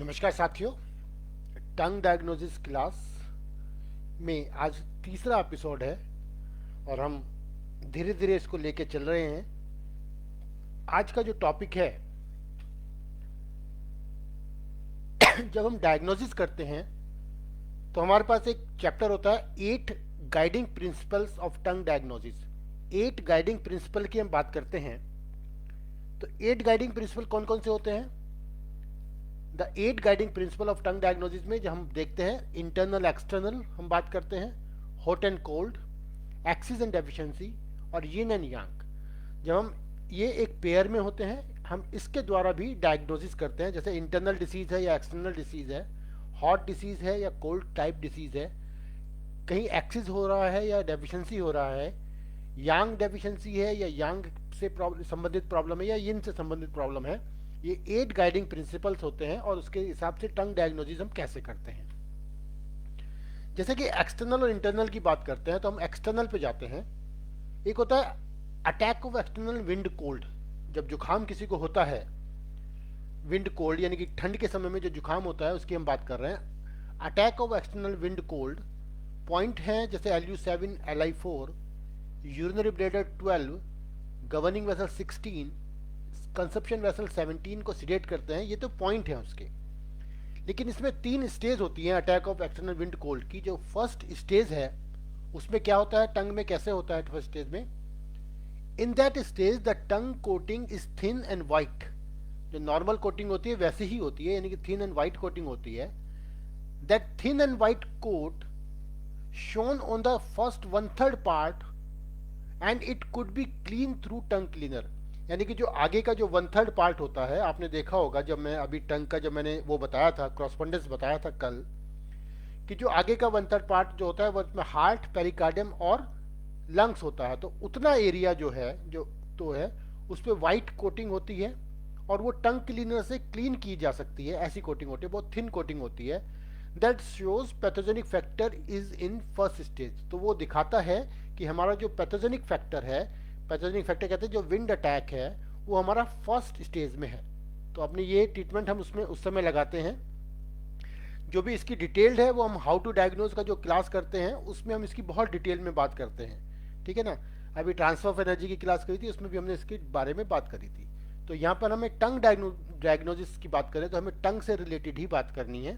नमस्कार साथियों। टंग diagnosis class में आज तीसरा एपिसोड है और हम धीरे धीरे इसको लेके चल रहे हैं। आज का जो टॉपिक है, जब हम डायग्नोसिस करते हैं तो हमारे पास एक चैप्टर होता है 8 guiding principles of tongue diagnosis. 8 guiding principal की हम बात करते हैं। तो 8 गाइडिंग प्रिंसिपल कौन कौन से होते हैं? The 8 guiding principle of tongue diagnosis में जो हम देखते हैं, इंटरनल एक्सटर्नल हम बात करते हैं, hot and cold, axis and deficiency और यिन एंड यांग। जब हम ये एक पेयर में होते हैं, हम इसके द्वारा भी डायग्नोसिस करते हैं। जैसे इंटरनल डिसीज है या एक्सटर्नल डिसीज है, हॉट डिसीज है या कोल्ड टाइप डिसीज है, कहीं एक्सिस हो रहा है या डेफिशिएंसी हो रहा है, यांग डेफिशिएंसी है या यांग से संबंधित प्रॉब्लम है या यिन से संबंधित प्रॉब्लम है। ये 8 गाइडिंग प्रिंसिपल्स होते हैं और उसके हिसाब से टंग डायग्नोसिस हम कैसे करते हैं। जैसे कि एक्सटर्नल और इंटरनल की बात करते हैं तो हम एक्सटर्नल पे जाते हैं। एक होता है attack of external wind cold. जब जुकाम किसी को होता है, विंड कोल्ड यानी कि ठंड के समय में जो जुकाम होता है उसकी हम बात कर रहे हैं। Attack of external wind cold point है जैसे LU7, LI4, urinary bladder 12, governing vessel 16, consumption vessel 17 को सिडेट करते हैं। ये तो पॉइंट है उसके। लेकिन इसमें 3 स्टेज होती हैं attack of external wind cold की। जो फर्स्ट स्टेज है उसमें क्या होता है, टंग में कैसे होता है फर्स्ट स्टेज में? In that stage the tongue coating is thin and white. जो नॉर्मल कोटिंग होती है वैसी ही होती है, यानी कि थिन एंड वाइट कोटिंग होती है। That thin and white coat shown on the first 1/3 part and it could be clean through tongue cleaner. यानी कि जो आगे का जो 1/3 पार्ट होता है, आपने देखा होगा जब मैं अभी टंग का जब मैंने वो बताया था, क्रॉसपोंडेंस बताया था कल, कि जो आगे का 1/3 पार्ट जो होता है वो उसमें हार्ट, पेरिकार्डियम और लंग्स होता है। तो उतना एरिया जो है जो तो है उस पर वाइट कोटिंग होती है और वो टंग क्लीनर से क्लीन की जा सकती है। ऐसी कोटिंग होती है, बहुत थिन कोटिंग होती है। That shows pathogenic factor is in first stage. तो वो दिखाता है कि हमारा जो पैथोजेनिक फैक्टर है, पैथोजेनिक फैक्टर कहते हैं जो विंड अटैक है, वो हमारा फर्स्ट स्टेज में है। तो अपनी ये ट्रीटमेंट हम उसमें उस समय लगाते हैं। जो भी इसकी डिटेल्ड है वो हम हाउ टू डायग्नोज का जो क्लास करते हैं उसमें हम इसकी बहुत डिटेल में बात करते हैं। ठीक है ना? अभी ट्रांसफर ऑफ एनर्जी की क्लास करी थी, उसमें भी हमने इसके बारे में बात करी थी। तो यहाँ पर हमें टंग डायग्नोसिस की बात करें तो हमें टंग से रिलेटेड ही बात करनी है।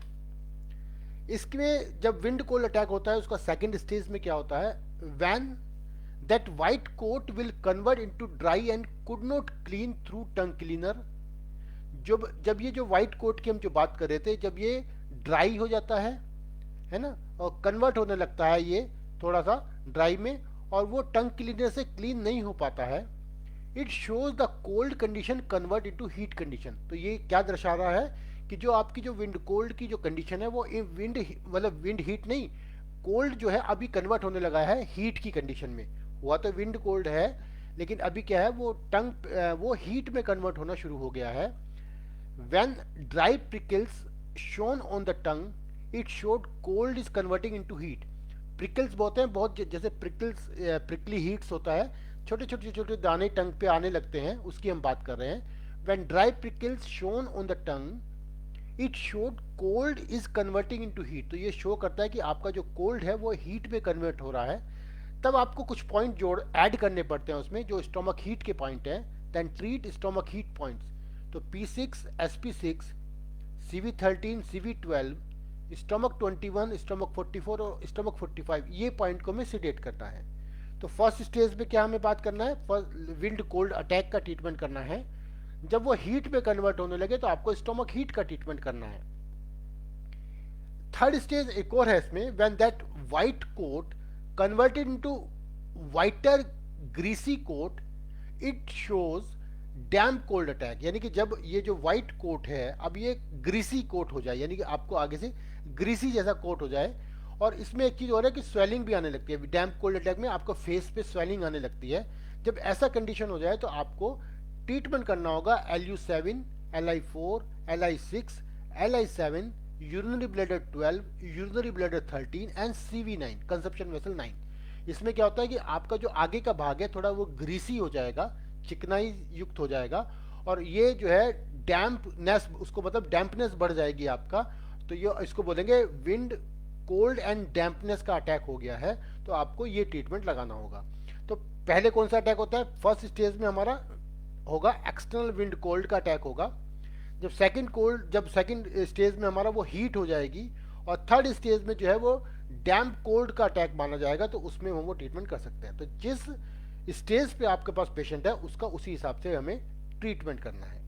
इसमें जब विंड कोल्ड अटैक होता है उसका सेकेंड स्टेज में क्या होता है, van that white coat will convert into dry and could not clean through tongue cleaner। जब ये जो व्हाइट कोट की हम जो बात कर रहे थे, जब ये ड्राई हो जाता है ना, और कन्वर्ट होने लगता है ये थोड़ा सा ड्राई में, और वो टंग क्लीनर से क्लीन नहीं हो पाता है, it shows the cold condition convert into heat condition. तो ये क्या दर्शा रहा है कि जो आपकी जो विंड कोल्ड की जो कंडीशन है वो विंड मतलब विंड हीट नहीं, कोल्ड जो है अभी कन्वर्ट होने लगा है हीट की कंडीशन में। हुआ तो विंड कोल्ड है लेकिन अभी क्या है, वो वो हीट में कन्वर्ट होना शुरू हो गया है। When dry prickles shown on the tongue it showed cold is converting into heat. Prickles बोलते हैं बहुत, जैसे प्रिकल्स प्रिकली हीट्स होता है, छोटे छोटे छोटे दाने टंग पे आने लगते हैं, उसकी हम बात कर रहे हैं। When dry prickles shown on the tongue it showed cold is converting into heat. तो ये शो करता है कि आपका जो कोल्ड है वो हीट में कन्वर्ट हो रहा है। तब आपको कुछ पॉइंट जोड़ ऐड करने पड़ते हैं उसमें, जो स्टोमक हीट के पॉइंट हैं। Then treat stomach heat points. तो P6, SP6, CV13, CV12, stomach 21, stomach 44 और स्टोमक 45, ये पॉइंट को हमें सिडेट करना है। तो फर्स्ट स्टेज में क्या हमें बात करना है, फर्स्ट विंड कोल्ड अटैक का ट्रीटमेंट करना है। जब वो हीट में कन्वर्ट होने लगे तो आपको स्टोमक हीट का ट्रीटमेंट करना है। थर्ड स्टेज एक और है इसमें, when that white coat converted into whiter greasy coat it shows damp cold attack। यानी कि जब ये जो व्हाइट कोट है अब ये ग्रीसी कोट हो जाए, यानी कि आपको आगे से ग्रीसी जैसा कोट हो जाए, और इसमें एक चीज और है कि स्वेलिंग भी आने लगती है। डैम्प कोल्ड अटैक में आपको फेस पे स्वेलिंग आने लगती है। जब ऐसा कंडीशन हो जाए तो आपको ट्रीटमेंट करना होगा LU7, LI4, LI6, LI7, urinary bladder 12, urinary bladder 13 and CV9, consumption vessel 9। इसमें क्या होता है कि आपका जो आगे का भाग है थोड़ा वो ग्रीसी हो जाएगा, चिकनाई युक्त हो जाएगा, और ये जो है डैम्पनेस, उसको मतलब डैम्पनेस बढ़ जाएगी आपका, तो ये इसको बोलेंगे विंड कोल्ड एंड डैम्पनेस का अटैक हो गया है, तो आपको ये ट्रीटमेंट लगाना होगा। तो पहले कौन सा अटैक होता है? फर्स्ट स्टेज में हमारा होगा एक्सटर्नल विंड कोल्ड का अटैक होगा। जब सेकंड स्टेज में हमारा वो हीट हो जाएगी, और थर्ड स्टेज में जो है वो डैम्प कोल्ड का अटैक माना जाएगा, तो उसमें हम वो ट्रीटमेंट कर सकते हैं। तो जिस स्टेज पे आपके पास पेशेंट है उसका उसी हिसाब से हमें ट्रीटमेंट करना है।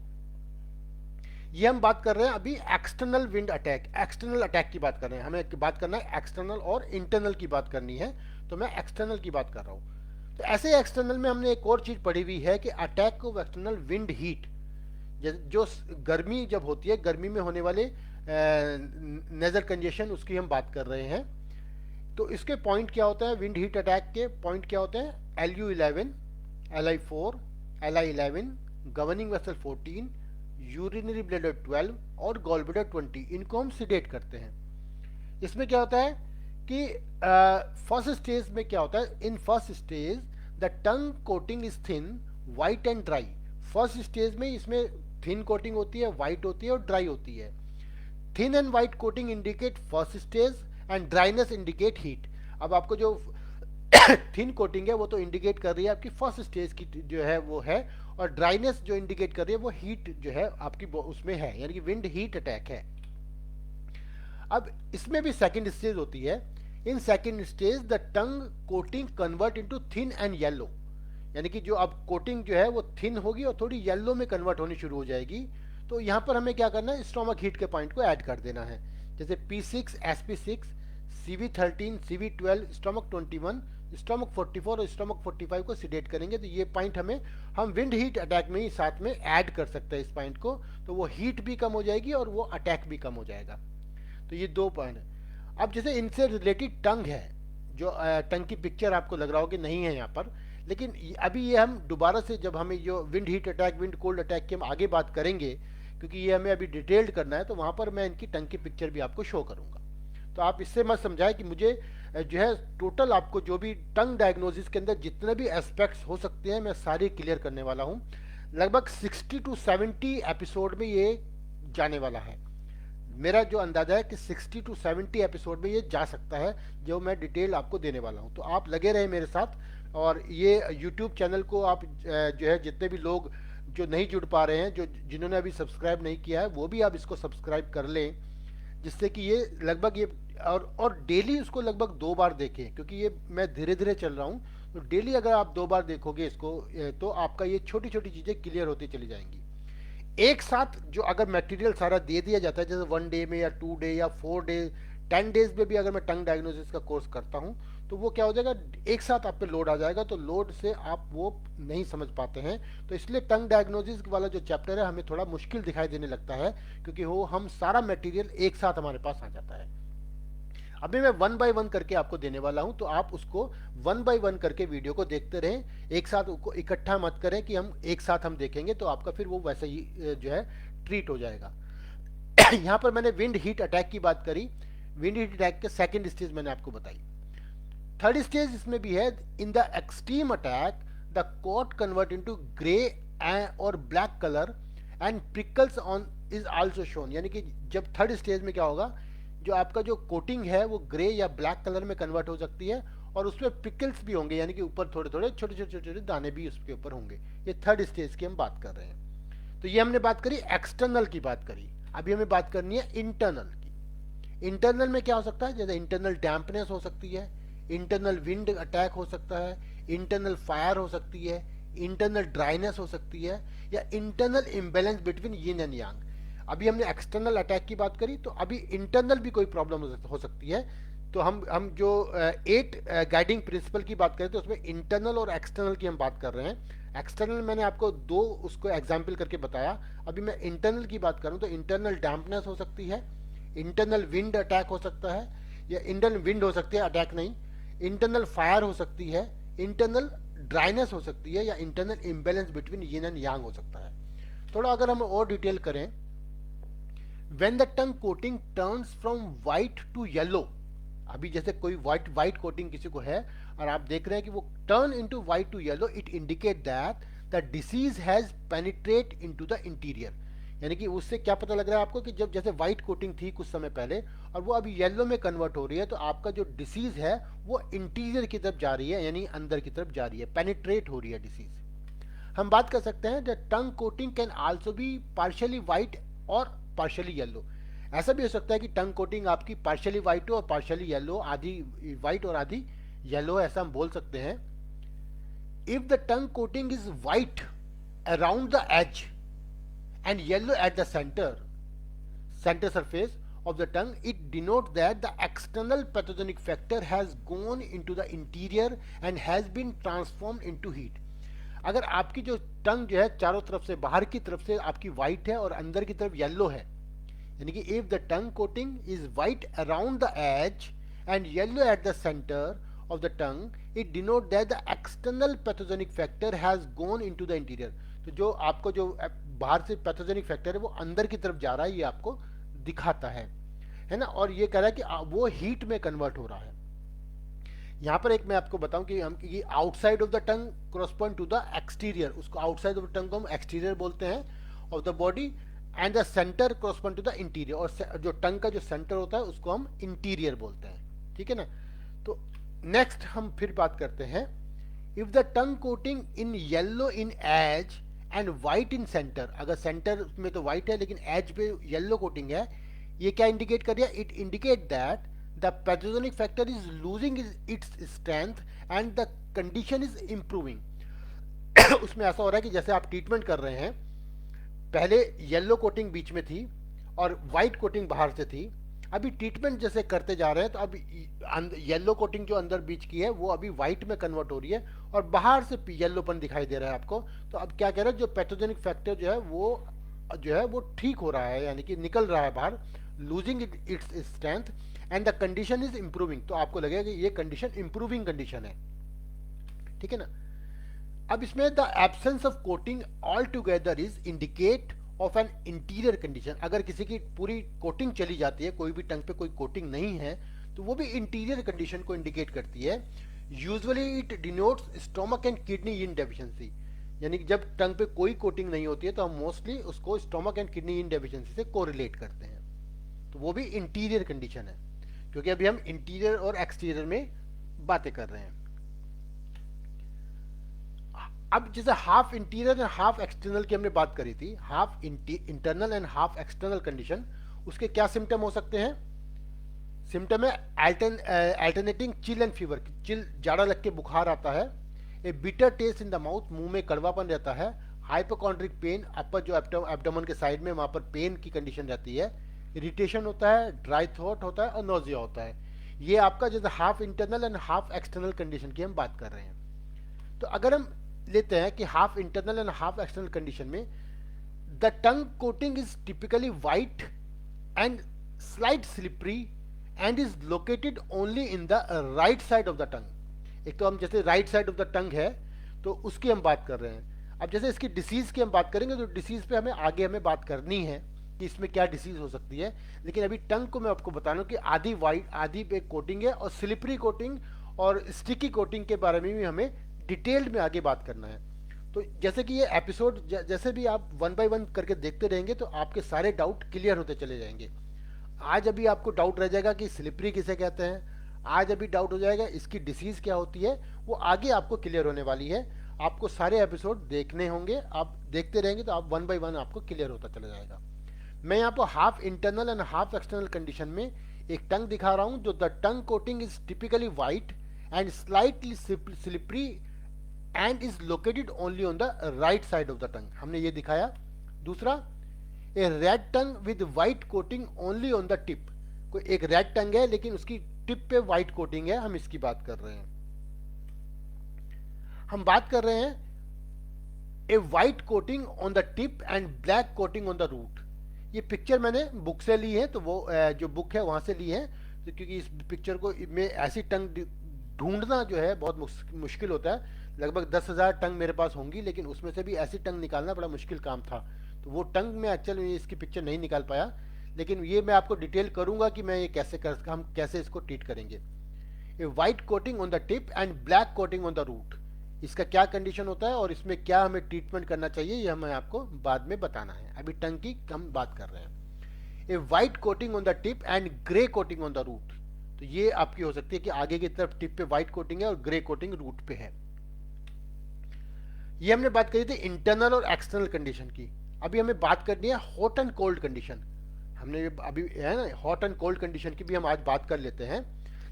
ये हम बात कर रहे हैं अभी external wind attack, external attack की बात कर रहे हैं, हमें बात करना है एक्सटर्नल और इंटरनल की बात करनी है, तो मैं एक्सटर्नल की बात कर रहा हूँ। तो ऐसे एक्सटर्नल में हमने एक और चीज पढ़ी हुई है कि attack of external wind heat, जो गर्मी जब होती है, गर्मी में होने वाले नेजल कंजेशन, उसकी हम बात कर रहे हैं। तो इसके पॉइंट क्या होता है? विंड हीट अटैक के पॉइंट क्या होते हैं? LU11, LI4, LI11, governing vessel 14, urinary bladder 12 और गॉल ब्लैडर 20, इनको हम सिडेट करते हैं। इसमें क्या होता है कि फर्स्ट स्टेज में क्या होता है? In first stage the tongue coating is thin, white and dry. First stage में इसमें थिन कोटिंग होती है, वाइट होती है और ड्राई होती है। Thin and white coating indicate first stage and dryness indicate heat. अब आपको जो थिन कोटिंग है वो तो इंडिकेट कर रही है आपकी फर्स्ट स्टेज की जो है वो है, और ड्राइनेस जो इंडिकेट कर रही है वो हीट जो है आपकी उसमें है, यानी कि विंड हीट अटैक है। अब इसमें भी सेकंड स्टेज होती है। In second stage the tongue coating convert into thin and yellow, यानी कि जो अब कोटिंग जो है वो थिन होगी और थोड़ी येलो में कन्वर्ट होनी शुरू हो जाएगी। तो यहाँ पर हमें क्या करना है? स्टोमक हीट के पॉइंट को ऐड कर देना है, जैसे P6, SP6, CV13, CV12, stomach 21, stomach 44 और स्टोमक 45 को सिडेट करेंगे। तो ये पॉइंट हम विंड हीट अटैक में ही साथ में ऐड कर सकते हैं इस पॉइंट को, तो वो हीट भी कम हो जाएगी और वो अटैक भी कम हो जाएगा। तो ये दो पॉइंट है। अब जैसे इनसे रिलेटेड टंग है, जो टंग की पिक्चर आपको लग रहा हो कि नहीं है यहाँ पर, लेकिन अभी ये हम दोबारा से जब हमें जो wind heat attack, wind cold attack की हम आगे बात करेंगे, क्योंकि ये हमें अभी डिटेल्ड करना है, तो वहाँ पर मैं इनकी टंग की पिक्चर भी आपको शो करूँगा। तो आप इससे मत समझाएं कि मुझे जो है टोटल आपको जो भी टंग डायग्नोसिस के अंदर जितने भी एस्पेक्ट्स हो सकते हैं मैं सारे क्लियर करने वाला हूँ। लगभग 60 to 70 एपिसोड में ये जाने वाला है। मेरा जो अंदाजा है कि 60 to 70 एपिसोड में ये जा सकता है, जो मैं डिटेल आपको देने वाला हूँ। तो आप लगे रहे मेरे साथ, और ये यूट्यूब चैनल को आप जो है जितने भी लोग जो नहीं जुड़ पा रहे हैं, जिन्होंने अभी सब्सक्राइब नहीं किया है, वो भी आप इसको सब्सक्राइब कर लें, जिससे कि ये लगभग ये और डेली उसको लगभग 2 बार देखें, क्योंकि ये मैं धीरे धीरे चल रहा हूँ। तो डेली अगर आप 2 बार देखोगे इसको, तो आपका ये छोटी छोटी चीज़ें क्लियर होती चली जाएंगी। एक साथ जो अगर मटेरियल सारा दे दिया जाता है, जैसे 1 डे में या 2 डे या 4 डे 10 डेज में भी अगर मैं टंग डायग्नोसिस का कोर्स करता हूँ, तो वो क्या हो जाएगा, एक साथ आप पे लोड आ जाएगा, तो लोड से आप वो नहीं समझ पाते हैं। तो इसलिए टंग डायग्नोसिस वाला जो चैप्टर है हमें थोड़ा मुश्किल दिखाई देने लगता है, क्योंकि वो हम सारा मटेरियल एक साथ हमारे पास आ जाता है। अभी मैं 1 बाय 1 करके आपको देने वाला हूं, तो आप उसको 1 बाय 1 करके वीडियो को देखते रहें, एक साथ उसको इकट्ठा मत करें कि हम एक साथ हम देखेंगे, तो आपका फिर वो वैसे ही जो है ट्रीट हो जाएगा। यहाँ पर मैंने विंड हीट अटैक की बात करी, विंड हीट अटैक के सेकेंड स्टेज मैंने आपको बताई। थर्ड स्टेज इसमें भी है, in the extreme attack the coat convert into grey और black colour and prickles on is also shown, यानी कि जब थर्ड स्टेज में क्या होगा, जो आपका जो कोटिंग है वो ग्रे या ब्लैक कलर में कन्वर्ट हो सकती है, और उसमें पिकल्स भी होंगे, यानी कि ऊपर थोड़े थोड़े छोटे छोटे छोटे दाने भी उसके ऊपर होंगे। ये थर्ड स्टेज की हम बात कर रहे हैं। तो ये हमने बात करी एक्सटर्नल की बात करी, अभी हमें बात करनी है इंटरनल की। इंटरनल में क्या हो सकता है, जैसे इंटरनल डैम्पनेस हो सकती है, इंटरनल विंड अटैक हो सकता है, इंटरनल फायर हो सकती है, इंटरनल ड्राइनेस हो सकती है, या internal imbalance between yin and yang. अभी हमने एक्सटर्नल अटैक की बात करी, तो अभी इंटरनल भी कोई प्रॉब्लम हो सकती है। तो हम जो 8 गाइडिंग प्रिंसिपल की बात करें, तो उसमें इंटरनल और एक्सटर्नल की हम बात कर रहे हैं। एक्सटर्नल मैंने आपको 2 उसको एग्जाम्पल करके बताया, अभी मैं इंटरनल की बात करूं तो इंटरनल डैम्पनेस हो सकती है, इंटरनल विंड अटैक हो सकता है, या इंटरनल विंड हो सकती है, अटैक नहीं, इंटरनल फायर हो सकती है, इंटरनल ड्राइनेस हो सकती है, या internal imbalance between yin and yang हो सकता है। थोड़ा अगर हम और डिटेल करें, when the tongue coating turns from white to yellow, अभी जैसे कोई white coating किसी को है और आप देख रहे हैं कि वो turn into white to yellow, it indicate that the disease has penetrate into the interior. यानी कि उससे क्या पता लग रहा है आपको कि जब जैसे व्हाइट कोटिंग थी कुछ समय पहले और वो अभी येलो में कन्वर्ट हो रही है, तो आपका जो डिसीज है वो इंटीरियर की तरफ जा रही है, यानी अंदर की तरफ जा रही है, पेनिट्रेट हो रही है डिसीज। हम बात कर सकते हैं the tongue coating can also be partially white और पार्शियली येलो। ऐसा भी हो सकता है कि टंग कोटिंग आपकी पार्शियली वाइट हो और पार्शियली येलो, आधी वाइट और आधी येलो, ऐसा हम बोल सकते हैं। If the tongue coating is white around the edge and yellow at the center surface of the tongue, it denotes that the external pathogenic factor has gone into the interior and has been transformed into heat। अगर आपकी जो टंग जो है चारों तरफ से, बाहर की तरफ से आपकी व्हाइट है और अंदर की तरफ येलो है, यानी कि if the tongue coating is white around the edge and yellow at the centre of the tongue, it denote that the external pathogenic factor has gone into the interior। तो जो आपको जो बाहर से पैथोजेनिक फैक्टर है वो अंदर की तरफ जा रहा है, ये आपको दिखाता है ना। और ये कह रहा है कि वो हीट में कन्वर्ट हो रहा है। यहाँ पर एक मैं आपको बताऊं कि हम कि outside of the tongue correspond to the exterior, उसको आउटसाइड ऑफ द टंग को हम एक्सटीरियर बोलते हैं of the body, and the centre correspond to the interior, और जो टंग का जो सेंटर होता है उसको हम इंटीरियर बोलते हैं, ठीक है ना। तो नेक्स्ट हम फिर बात करते हैं, if the tongue coating in yellow in edge and white in centre, अगर सेंटर में तो व्हाइट है लेकिन एज पे येलो कोटिंग है, ये क्या इंडिकेट कर रहा है? It indicate that the pathogenic factor is losing its strength and the condition is improving. उसमें ऐसा हो रहा है कि जैसे आप ट्रीटमेंट कर रहे हैं, पहले येलो कोटिंग बीच में थी और व्हाइट कोटिंग बाहर से थी, अभी ट्रीटमेंट जैसे करते जा रहे हैं तो अब येलो कोटिंग जो अंदर बीच की है वो अभी व्हाइट में कन्वर्ट हो रही है और बाहर से येलोपन दिखाई दे रहा है आपको। तो अब क्या कह रहे हैं, जो पैथोजेनिक फैक्टर जो है वो ठीक हो रहा है, यानी कि निकल रहा है बाहर, losing its strength and the condition is improving. तो आपको लगेगा कि ये कंडीशन इंप्रूविंग कंडीशन है, ठीक है ना। अब इसमें the absence of coating all together is indicate of an interior condition. अगर किसी की पूरी कोटिंग चली जाती है, कोई भी टंग पे कोई कोटिंग नहीं है, तो वो भी इंटीरियर कंडीशन को इंडिकेट करती है। Usually it denotes stomach and kidney in deficiency, यानी कि जब टंग पे कोई कोटिंग नहीं होती है तो हम मोस्टली उसको stomach and kidney in deficiency से कोरिलेट करते हैं, तो वो भी इंटीरियर कंडीशन है, क्योंकि अभी हम इंटीरियर और एक्सटीरियर में बातें कर रहे हैं। अब जैसे half interior and half external की हमने बात करी थी, half internal and half external condition, उसके क्या सिम्टम हो सकते हैं? सिम्टम है alternating chill and fever, chill जाड़ा लग के बुखार आता है, a bitter taste in the mouth, मुंह में कड़वापन रहता है, हाइपोकॉन्ड्रिक पेन, अपर जो एब्डोमेन के साइड में वहां पर पेन की कंडीशन रहती है, इरिटेशन होता है, ड्राई थ्रोट होता है और नोजिया होता है। ये आपका जैसे half internal and half external condition की हम बात कर रहे हैं। तो अगर हम लेते हैं कि half internal and half external condition में the tongue coating is typically white and slight slippery and is located only in the right side of the tongue. एक तो हम जैसे right side of the tongue है तो उसकी हम बात कर रहे हैं। अब जैसे इसकी डिसीज की हम बात करेंगे तो डिसीज पे हमें बात करनी है कि इसमें क्या डिसीज हो सकती है, लेकिन अभी टंग को मैं आपको बता रहा हूँ कि आधी वाइट आधी पे कोटिंग है और स्लिपरी कोटिंग और स्टिकी कोटिंग के बारे में भी हमें डिटेल्ड में आगे बात करना है। तो जैसे कि ये एपिसोड जैसे भी आप वन बाय वन करके देखते रहेंगे तो आपके सारे डाउट क्लियर होते चले जाएंगे। आज अभी आपको डाउट रह जाएगा कि स्लिपरी किसे कहते हैं, आज अभी डाउट हो जाएगा इसकी डिसीज क्या होती है, वो आगे आपको क्लियर होने वाली है। आपको सारे एपिसोड देखने होंगे, आप देखते रहेंगे तो आप वन बाय वन आपको क्लियर होता चला जाएगा। मैं यहाँ पर half internal and half external condition में एक टंग दिखा रहा हूँ, जो the tongue coating is typically white and slightly slippery and is located only on the right side of the tongue, हमने ये दिखाया। दूसरा, a red tongue with white coating only on the tip, कोई एक रेड टंग है लेकिन उसकी tip पे व्हाइट कोटिंग है, हम इसकी बात कर रहे हैं। हम बात कर रहे हैं a white coating on the tip and black coating on the root. ये पिक्चर मैंने बुक से ली है, तो वो जो बुक है वहां से ली है, तो क्योंकि इस पिक्चर को में ऐसी टंग ढूंढना जो है बहुत मुश्किल होता है। लगभग 10,000 टंग मेरे पास होंगी, लेकिन उसमें से भी ऐसी टंग निकालना बड़ा मुश्किल काम था, तो वो टंग में एक्चुअल में इसकी पिक्चर नहीं निकाल पाया, लेकिन ये मैं आपको डिटेल करूंगा कि मैं ये हम कैसे इसको ट्रीट करेंगे। A white coating on the tip and black coating on the root, इसका क्या कंडीशन होता है और इसमें क्या हमें ट्रीटमेंट करना चाहिए, ये हमें आपको बाद में बताना है। अभी टंग की हम बात कर रहे हैं। A white coating on the tip and grey coating on the root. तो ये आपकी हो सकती है कि आगे की तरफ टिप पे व्हाइट कोटिंग है और ग्रे कोटिंग रूट पे है। ये हमने बात करी थी इंटरनल और एक्सटर्नल कंडीशन की। अभी हमें बात करनी है हॉट एंड कोल्ड कंडीशन। हमने अभी है ना हॉट एंड कोल्ड कंडीशन की भी हम आज बात कर लेते हैं।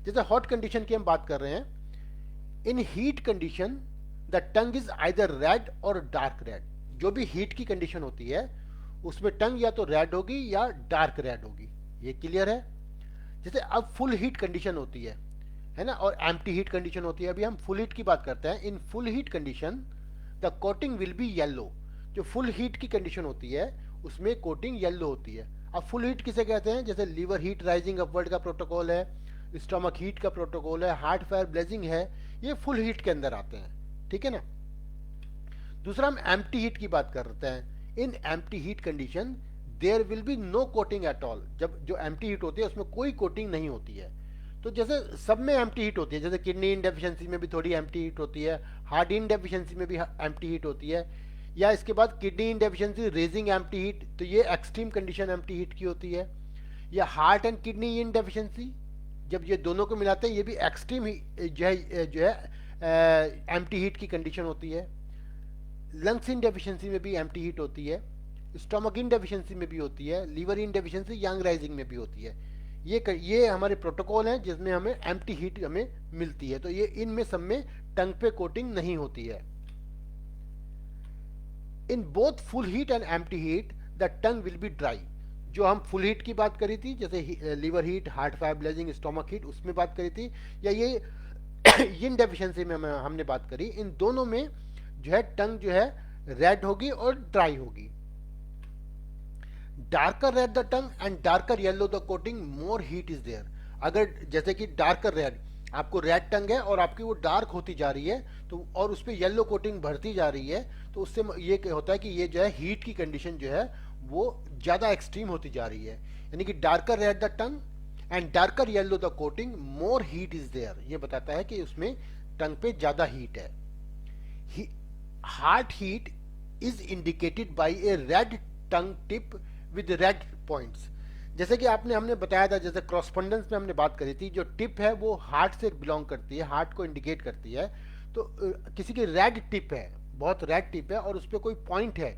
जैसे हॉट कंडीशन की हम बात कर रहे हैं, इन heat condition the tongue is either red और डार्क रेड। जो भी हीट की कंडीशन होती है उसमें टंग या तो रेड होगी या डार्क रेड होगी। ये क्लियर है। जैसे अब फुल हीट कंडीशन होती है ना, और एम्प्टी हीट कंडीशन होती है। अभी हम फुल हीट की बात करते हैं। In full heat condition the coating will be yellow. जो फुल हीट की कंडीशन होती है उसमें कोटिंग येलो होती है। अब फुल हीट किसे कहते हैं? जैसे लीवर हीट राइजिंग अपवर्ड का प्रोटोकॉल है, स्टमक हीट का प्रोटोकॉल है, हार्ट फायर ब्लेजिंग है, ये फुल हीट के अंदर आते हैं। ठीक है ना। दूसरा हम एम्प्टी हीट की बात करते हैं। In empty heat condition there will be no coating at all. जब जो एम्प्टी हीट होती है उसमें कोई कोटिंग नहीं होती है। तो जैसे सब में एम्प्टी हीट होती है, जैसे किडनी इनडेफिशिएंसी में भी थोड़ी एम्प्टी हीट होती है, हार्ट इनडेफिशिएंसी में भी एम्प्टी हीट होती है, या इसके बाद किडनी इनडेफिशिएंसी रेजिंग एम्प्टी हीट, तो ये एक्सट्रीम कंडीशन एम्प्टी हीट की होती है। या हार्ट एंड किडनी इनडेफिशिएंसी, जब ये दोनों को मिलाते हैं ये भी एक्सट्रीम जो है एम्प्टी हीट की कंडीशन होती है। लंग्स इन डेफिशिएंसी में भी एम्प्टी हीट होती है, स्टमक इन डेफिशिएंसी में भी होती है, लीवर इन डेफिशिएंसी यंग राइजिंग में भी होती है। ये हमारे प्रोटोकॉल हैं जिसमें हमें एम्प्टी हीट हमें मिलती है। तो ये इनमें सब में टंग पे कोटिंग नहीं होती है। In both full heat and empty heat the tongue will be dry. जो हम फुल हीट की बात करी थी, जैसे liver heat, heart fire blazing, stomach heat, उसमें बात करी थी, या ये इन डेफिशिएंसी में हमने बात करी, इन दोनों में जो है टंग जो है रेड होगी और ड्राई होगी। Darker red the tongue and darker yellow the coating, more heat is there. अगर जैसे कि डार्कर रेड, आपको रेड टंग है और आपकी वो डार्क होती जा रही है, तो और उस पर येलो कोटिंग बढ़ती जा रही है, तो उससे ये होता है कि ये जो है हीट की कंडीशन जो है वो ज्यादा एक्सट्रीम होती जा रही है। यानी कि darker red the tongue and darker yellow the coating, more heat is there. ये बताता है कि उसमें टंग पे ज्यादा हीट है। Heart heat is indicated by A red tongue tip with red points. जैसे कि हमने बताया था, जैसे क्रॉसपोंडेंस में हमने बात करी थी, जो टिप है वो हार्ट से बिलोंग करती है, हार्ट को इंडिकेट करती है। तो किसी की रेड टिप है, बहुत रेड टिप है और उस पर कोई पॉइंट है,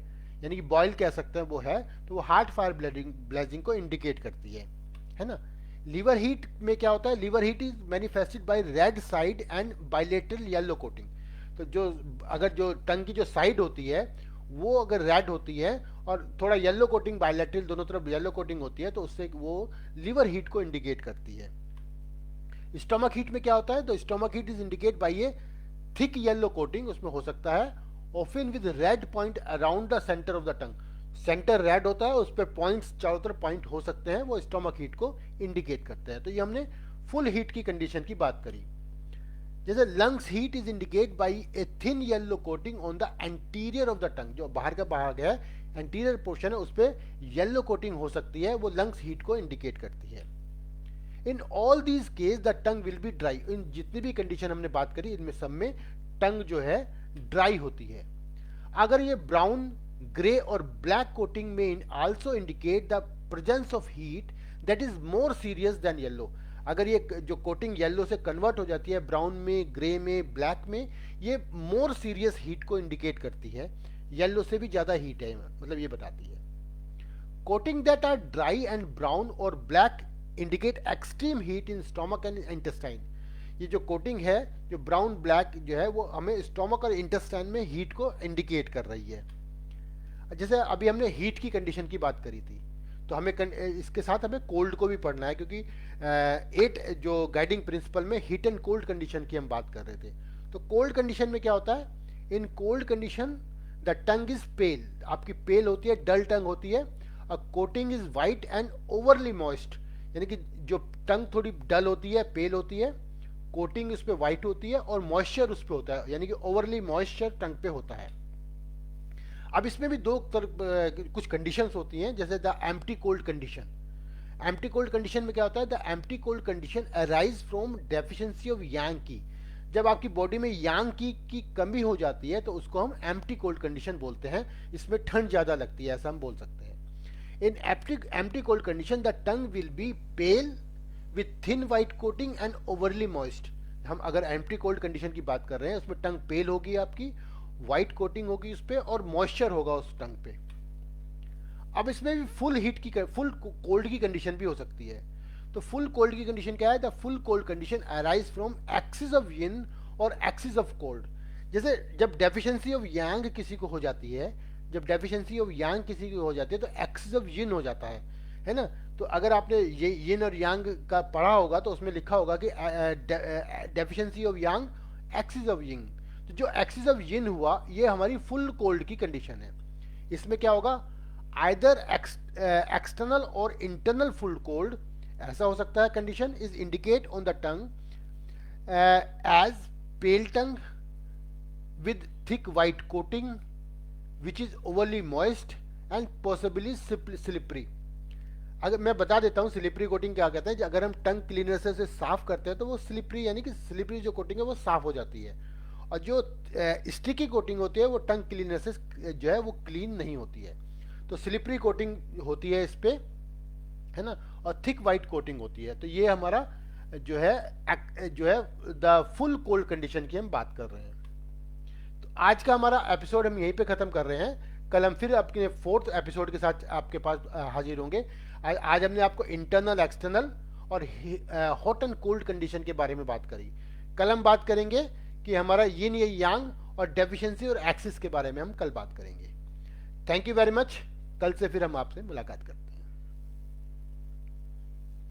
यानी कि बॉयल कह सकते हैं वो है, तो वो हार्ट फायर ब्लेजिंग को इंडिकेट करती है ना। लीवर हीट में क्या होता है? Liver heat is manifested by red side and bilateral yellow coating. तो अगर जो टंग की जो साइड होती है वो अगर रेड होती है और थोड़ा येलो कोटिंग, बायलैटरल दोनों तरफ येलो कोटिंग होती है, तो उससे वो लिवर हीट को इंडिकेट करती है। स्टमक हीट में क्या होता है? तो stomach heat is indicate bye A thick yellow coating, उसमें हो सकता है often with red point around the centre of the tongue. Centre red होता है, उस पर पॉइंट्स चारों तरफ पॉइंट हो सकते हैं, वो स्टमक हीट को इंडिकेट करते हैं। तो ये हमने फुल हीट की कंडीशन की बात करी। जैसे lungs heat is indicate by a thin yellow coating on the anterior of the टंग। जो बाहर का भाग है, एंटीरियर पोर्शन है, उस पर येलो कोटिंग हो सकती है, वो लंग्स हीट को इंडिकेट करती है। In all these case the tongue will be dry. इन जितनी भी कंडीशन हमने बात करी, इनमें सब में टंग जो है ड्राई होती है। अगर ये ब्राउन, ग्रे और ब्लैक कोटिंग में also indicate the presence of heat that is more serious than yellow. अगर ये जो कोटिंग येलो से कन्वर्ट हो जाती है ब्राउन में, ग्रे में, ब्लैक में, ये मोर सीरियस हीट को इंडिकेट करती है, येलो से भी ज्यादा हीट है, मतलब ये बताती है। Coating that are dry and brown और black indicate extreme heat in stomach and intestine. ये जो कोटिंग है, जो ब्राउन ब्लैक जो है, वो हमें स्टोमक और इंटेस्टाइन में हीट को इंडिकेट कर रही है। जैसे अभी हमने हीट की कंडीशन की बात करी थी, तो हमें इसके साथ हमें कोल्ड को भी पढ़ना है, क्योंकि 8 जो गाइडिंग प्रिंसिपल में हीट एंड कोल्ड कंडीशन की हम बात कर रहे थे। तो कोल्ड कंडीशन में क्या होता है? In cold condition the tongue is पेल, आपकी पेल होती है, डल टंग होती है, और coating is white and overly moist. यानी कि जो टंग थोड़ी डल होती है, पेल होती है, कोटिंग उस पर वाइट होती है और मॉइस्चर उस पर होता है, यानी कि ओवरली मॉइस्चर टंग पे होता है। अब इसमें भी कुछ कंडीशंस होती हैं, जैसे the empty cold condition. Empty cold condition में क्या होता है? The empty cold condition arise from deficiency of yang की। जब आपकी बॉडी में यांग की कमी हो जाती है तो उसको हम एम्प्टी कोल्ड कंडीशन बोलते हैं, इसमें ठंड ज़्यादा लगती है, ऐसा हम बोल सकते हैं। In empty cold condition the tongue will be pale with thin white coating and overly moist. हम अगर एम्प्टी कोल्ड कंडीशन की बात कर रहे हैं, उसमें टंग पेल होगी, आपकी वाइट कोटिंग होगी उस पर, और मॉइस्चर होगा उस टंग पे। अब इसमें भी फुल कोल्ड की कंडीशन भी हो सकती है। तो फुल कोल्ड की कंडीशन क्या है? The full cold condition arise from excess of yin और एक्सिस ऑफ कोल्ड। जैसे जब डेफिशिएंसी ऑफ यांग किसी को हो जाती है, जब डेफिशिएंसी ऑफ यांग किसी को हो जाती है तो एक्सिस ऑफ यिन हो जाता है ना। तो अगर आपने ये यिन और यांग का पढ़ा होगा तो उसमें लिखा होगा कि deficiency of yang, excess of yin. तो जो एक्सिस ऑफ यिन हुआ ये हमारी फुल कोल्ड की कंडीशन है। इसमें क्या होगा? आइदर एक्सटर्नल और इंटरनल फुल कोल्ड, ऐसा हो सकता है condition, is indicate on the tongue as pale tongue with thick white coating which is overly moist and possibly slippery. अगर मैं बता देता हूँ स्लिपरी कोटिंग क्या कहते हैं। अगर हम टंग क्लीनर से साफ करते हैं तो वो स्लिपरी, यानी कि स्लिपरी जो कोटिंग है वो साफ हो जाती है, और जो स्टिकी कोटिंग होती है वो टंग क्लीनर से जो है वो क्लीन नहीं होती है। तो स्लिपरी कोटिंग होती है इस पे, है ना, और थिक वाइट कोटिंग होती है। तो ये हमारा जो है द फुल कोल्ड कंडीशन की हम बात कर रहे हैं। तो आज का हमारा एपिसोड हम यहीं पे खत्म कर रहे हैं। कल हम फिर अपने 4th एपिसोड के साथ आपके पास हाजिर होंगे। आज हमने आपको इंटरनल, एक्सटर्नल और हॉट एंड कोल्ड कंडीशन के बारे में बात करी। कल हम बात करेंगे कि हमारा यिन या यांग और डेफिशिएंसी और एक्सिस के बारे में हम कल बात करेंगे। Thank you very much. कल से फिर हम आपसे मुलाकात करते हैं।